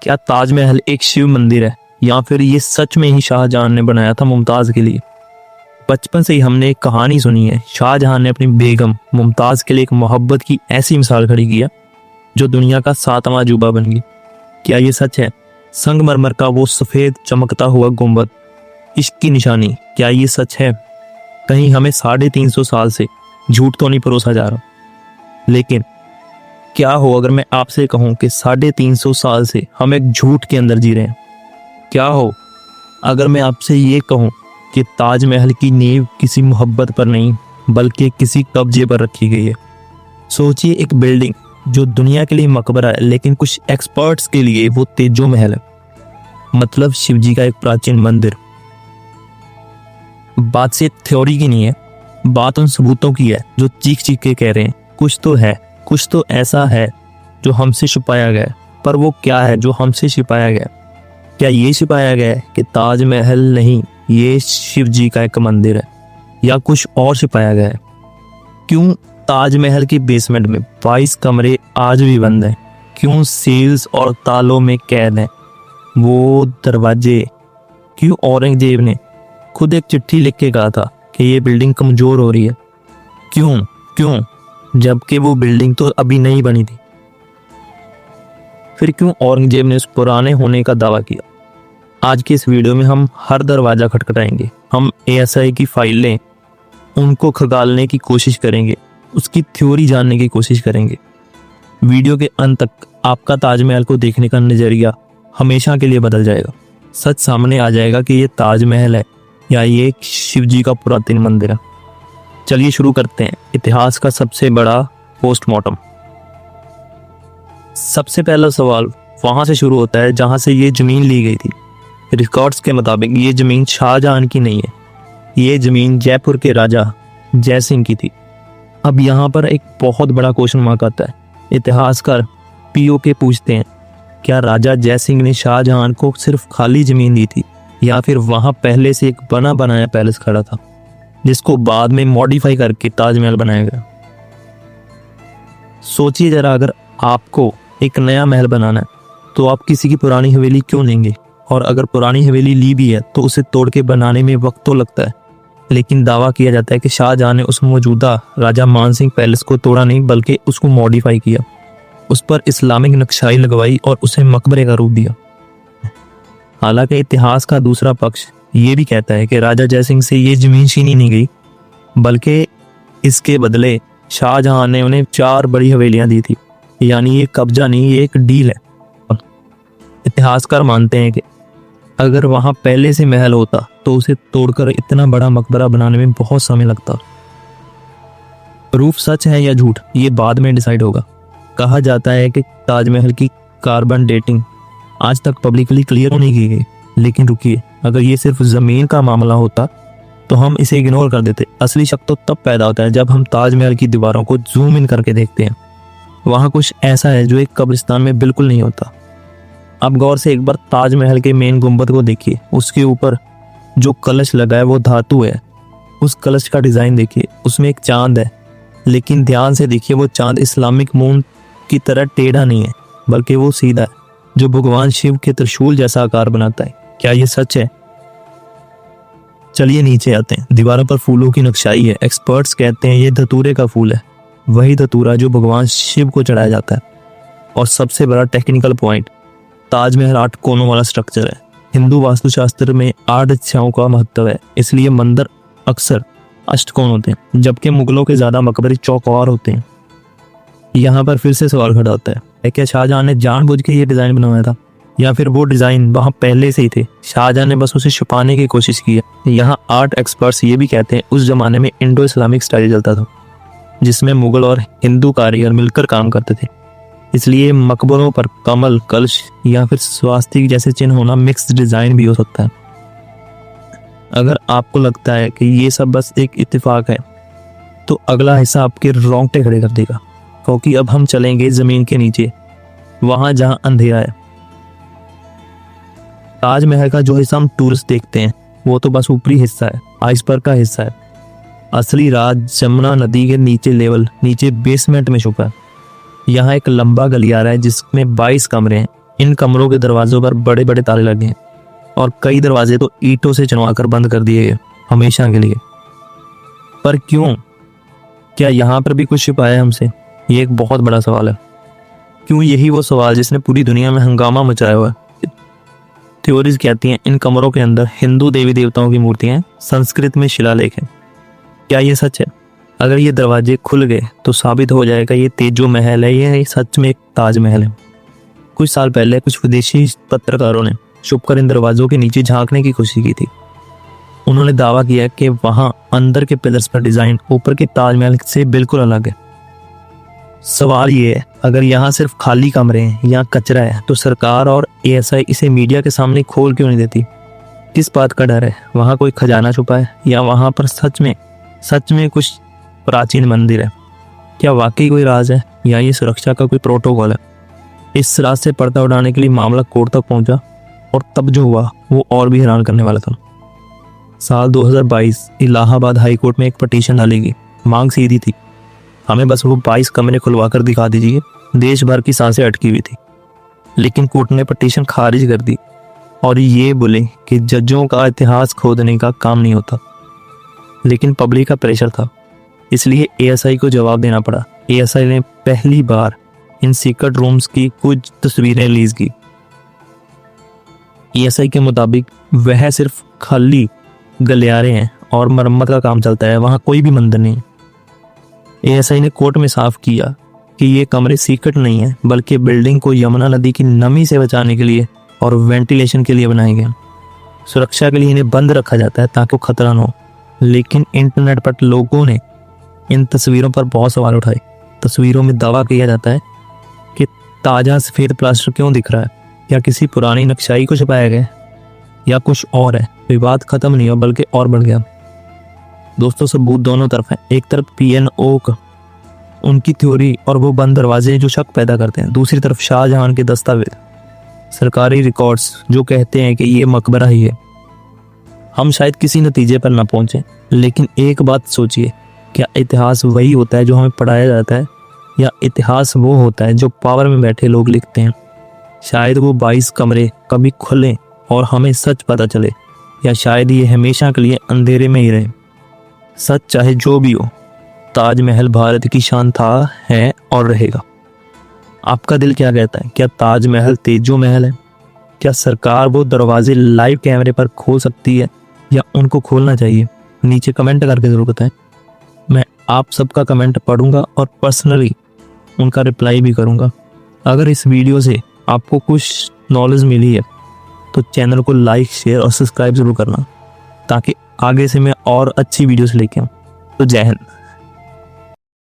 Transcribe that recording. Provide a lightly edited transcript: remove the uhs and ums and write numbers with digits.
क्या ताजमहल एक शिव मंदिर है या फिर ये सच में ही शाहजहां ने बनाया था मुमताज के लिए? बचपन से ही हमने एक कहानी सुनी है, शाहजहां ने अपनी बेगम मुमताज के लिए एक मोहब्बत की ऐसी मिसाल खड़ी की है जो दुनिया का 7वां अजूबा बन गई। क्या ये सच है? संगमरमर का वो सफेद चमकता हुआ गुंबद, इश्क की निशानी, क्या ये सच है? कहीं हमें 350 साल से झूठ तो नहीं परोसा जा रहा? लेकिन क्या हो अगर मैं आपसे कहूं कि 350 साल से हम एक झूठ के अंदर जी रहे हैं? क्या हो अगर मैं आपसे ये कहूं कि ताजमहल की नींव किसी मोहब्बत पर नहीं बल्कि किसी कब्जे पर रखी गई है? सोचिए, एक बिल्डिंग जो दुनिया के लिए मकबरा है लेकिन कुछ एक्सपर्ट्स के लिए वो तेजो महल है, मतलब शिवजी का एक प्राचीन मंदिर। बात सिर्फ थ्योरी की नहीं है, बात उन सबूतों की है जो चीख चीख के कह रहे हैं कुछ तो है, कुछ तो ऐसा है जो हमसे छुपाया गया है। पर वो क्या है जो हमसे छिपाया गया? क्या ये छिपाया गया है कि ताजमहल नहीं, ये शिव जी का एक मंदिर है, या कुछ और छिपाया गया है? क्यों ताजमहल की बेसमेंट में 22 कमरे आज भी बंद हैं? क्यों सील्स और तालों में कैद हैं वो दरवाजे? क्यों औरंगजेब ने खुद एक चिट्ठी लिख के कहा था कि ये बिल्डिंग कमजोर हो रही है? क्यों क्यों जबकि वो बिल्डिंग तो अभी नहीं बनी थी? फिर क्यों औरंगजेब ने उस पुराने होने का दावा किया? आज की इस वीडियो में हम हर दरवाजा खटखटाएंगे, हम एएसआई की फाइलें उनको खंगालने की कोशिश करेंगे, उसकी थ्योरी जानने की कोशिश करेंगे। वीडियो के अंत तक आपका ताजमहल को देखने का नजरिया हमेशा के लिए बदल जाएगा। सच सामने आ जाएगा कि ये ताजमहल है या ये एक शिवजी का पुरातन मंदिर है। चलिए शुरू करते हैं इतिहास का सबसे बड़ा पोस्टमार्टम। सबसे पहला सवाल वहां से शुरू होता है जहां से ये जमीन ली गई थी। रिकॉर्ड्स के मुताबिक ये जमीन शाहजहां की नहीं है, ये जमीन जयपुर के राजा जय सिंह की थी। अब यहाँ पर एक बहुत बड़ा क्वेश्चन मार्क आता है। इतिहासकार पीओके पूछते हैं, क्या राजा जय सिंह ने शाहजहां को सिर्फ खाली जमीन दी थी या फिर वहां पहले से एक बना बनाया पैलेस खड़ा था जिसको बाद में मॉडिफाई करके ताजमहल बनाया गया? सोचिए जरा, अगर आपको एक नया महल बनाना है तो आप किसी की पुरानी हवेली क्यों लेंगे? और अगर पुरानी हवेली ली भी है तो उसे तोड़ के बनाने में वक्त तो लगता है, लेकिन दावा किया जाता है कि शाहजहां ने उस मौजूदा राजा मानसिंह पैलेस को तोड़ा नहीं बल्कि उसको मॉडिफाई किया, उस पर इस्लामिक नक्शाई लगवाई और उसे मकबरे का रूप दिया। हालांकि इतिहास का दूसरा पक्ष ये भी कहता है कि राजा जय सिंह से ये जमीन छीनी नहीं गई बल्कि इसके बदले शाहजहां ने उन्हें 4 बड़ी हवेलियां दी थी। यानी ये कब्जा नहीं, ये एक डील है। इतिहासकार मानते हैं कि अगर वहां पहले से महल होता तो उसे तोड़कर इतना बड़ा मकबरा बनाने में बहुत समय लगता। प्रूफ सच है या झूठ ये बाद में डिसाइड होगा। कहा जाता है कि ताजमहल की कार्बन डेटिंग आज तक पब्लिकली क्लियर नहीं की गई, लेकिन रुकिए, अगर ये सिर्फ जमीन का मामला होता तो हम इसे इग्नोर कर देते। असली शक तो तब पैदा होता है जब हम ताजमहल की दीवारों को जूम इन करके देखते हैं। वहां कुछ ऐसा है जो एक कब्रिस्तान में बिल्कुल नहीं होता। अब गौर से एक बार ताजमहल के मेन गुंबद को देखिए, उसके ऊपर जो कलश लगा है वो धातु है। उस कलश का डिजाइन देखिए, उसमें एक चांद है, लेकिन ध्यान से देखिए वो चांद इस्लामिक मून की तरह टेढ़ा नहीं है बल्कि वो सीधा है, जो भगवान शिव के त्रिशूल जैसा आकार बनाता है। क्या ये सच है? चलिए नीचे आते हैं। दीवारों पर फूलों की नक्शाई है। एक्सपर्ट्स कहते हैं ये धतूरे का फूल है, वही धतूरा जो भगवान शिव को चढ़ाया जाता है। और सबसे बड़ा टेक्निकल पॉइंट, ताजमहल 8 कोनों वाला स्ट्रक्चर है। हिंदू वास्तुशास्त्र में 8 दिशाओं का महत्व है, इसलिए मंदिर अक्सर अष्टकोण होते हैं, जबकि मुगलों के ज्यादा मकबरे चौकोर होते हैं। यहाँ पर फिर से सवाल खड़ा होता है, क्या शाहजहां ने जानबूझ के ये डिजाइन बनवाया था या फिर वो डिजाइन वहां पहले से ही थे, शाहजहां ने बस उसे छुपाने की कोशिश की है? यहाँ आर्ट एक्सपर्ट्स ये भी कहते हैं उस जमाने में इंडो इस्लामिक स्टाइल चलता था जिसमें मुगल और हिंदू कारीगर मिलकर काम करते थे, इसलिए मकबरों पर कमल, कलश या फिर स्वास्तिक जैसे चिन्ह होना मिक्स्ड डिजाइन भी हो सकता है। अगर आपको लगता है कि ये सब बस एक इत्तेफाक है तो अगला हिस्सा आपके रोंगटे खड़े कर देगा, क्योंकि अब हम चलेंगे जमीन के नीचे, वहां जहां अंधेरा है। ताजमहल का जो हिस्सा हम टूरिस्ट देखते हैं वो तो बस ऊपरी हिस्सा है, आइसबर्ग का हिस्सा है। असली राज जमुना नदी के नीचे बेसमेंट में छुपा है। यहाँ एक लंबा गलियारा है जिसमें 22 कमरे हैं इन कमरों के दरवाजों पर बड़े बड़े ताले लगे हैं और कई दरवाजे तो ईंटों से चुनवाकर बंद कर दिए गए हमेशा के लिए। पर क्यों? क्या यहाँ पर भी कुछ छिपा है हमसे? ये एक बहुत बड़ा सवाल है। क्यों? यही वो सवाल जिसने पूरी दुनिया में हंगामा मचाया हुआ है। थ्योरीज कहती हैं इन कमरों के अंदर हिंदू देवी देवताओं की मूर्तियां हैं, संस्कृत में शिलालेख हैं। क्या ये सच है? अगर ये दरवाजे खुल गए तो साबित हो जाएगा ये तेजो महल है, ये सच में एक ताजमहल है। कुछ साल पहले कुछ विदेशी पत्रकारों ने छुपकर इन दरवाजों के नीचे झांकने की कोशिश की थी। उन्होंने दावा किया कि वहां अंदर के पिलर्स पर डिजाइन ऊपर के ताजमहल से बिल्कुल अलग है। सवाल ये है, अगर यहाँ सिर्फ खाली कमरे हैं या कचरा है तो सरकार और एएसआई इसे मीडिया के सामने खोल क्यों नहीं देती? किस बात का डर है? वहाँ कोई खजाना छुपा है या वहाँ पर सच में कुछ प्राचीन मंदिर है? क्या वाकई कोई राज है या ये सुरक्षा का कोई प्रोटोकॉल है? इस राज से पर्दा उड़ाने के लिए मामला कोर्ट तक पहुंचा और तब जो हुआ वो और भी हैरान करने वाला था। साल 2022 इलाहाबाद हाई कोर्ट में एक पटिशन डाली गई। मांग सीधी थी, हमें बस वो 22 कमरे खुलवा कर दिखा दीजिए। देश भर की सांसें अटकी हुई थी, लेकिन कोर्ट ने पटिशन खारिज कर दी और ये बोले कि जजों का इतिहास खोदने का काम नहीं होता। लेकिन पब्लिक का प्रेशर था, इसलिए एएसआई को जवाब देना पड़ा। एएसआई ने पहली बार इन सीक्रेट रूम्स की कुछ तस्वीरें रिलीज की। एएसआई के मुताबिक वह सिर्फ खाली गलियारे हैं और मरम्मत का काम चलता है, वहां कोई भी मंदिर नहीं। एएसआई ने कोर्ट में साफ किया कि ये कमरे सीक्रेट नहीं है, बल्कि बिल्डिंग को यमुना नदी की नमी से बचाने के लिए और वेंटिलेशन के लिए बनाए गए। सुरक्षा के लिए इन्हें बंद रखा जाता है ताकि वो खतरा न हो। लेकिन इंटरनेट पर लोगों ने इन तस्वीरों पर बहुत सवाल उठाए। तस्वीरों में दावा किया जाता है कि ताजा सफेद प्लास्टर क्यों दिख रहा है? क्या किसी पुरानी नक्शाई को छुपाया गया या कुछ और है? विवाद खत्म नहीं हुआ बल्कि और बढ़ गया। दोस्तों, सबूत दोनों तरफ है। एक तरफ पीएनओ का उनकी थ्योरी और वो बंद दरवाजे जो शक पैदा करते हैं, दूसरी तरफ शाहजहां के दस्तावेज, सरकारी रिकॉर्ड्स जो कहते हैं कि ये मकबरा ही है। हम शायद किसी नतीजे पर ना पहुंचे, लेकिन एक बात सोचिए, क्या इतिहास वही होता है जो हमें पढ़ाया जाता है या इतिहास वो होता है जो पावर में बैठे लोग लिखते हैं? शायद वो 22 कमरे कभी खुलें और हमें सच पता चले, या शायद ये हमेशा के लिए अंधेरे में ही रहे। सच चाहे जो भी हो, ताजमहल भारत की शान था, है और रहेगा। आपका दिल क्या कहता है? क्या ताजमहल तेजो महल है? क्या सरकार वो दरवाजे लाइव कैमरे पर खोल सकती है या उनको खोलना चाहिए? नीचे कमेंट करके जरूर बताएं। मैं आप सबका कमेंट पढ़ूंगा और पर्सनली उनका रिप्लाई भी करूंगा। अगर इस वीडियो से आपको कुछ नॉलेज मिली है तो चैनल को लाइक, शेयर और सब्सक्राइब जरूर करना, ताकि आगे से मैं और अच्छी वीडियोस लेके आऊँ। तो जय हिंद।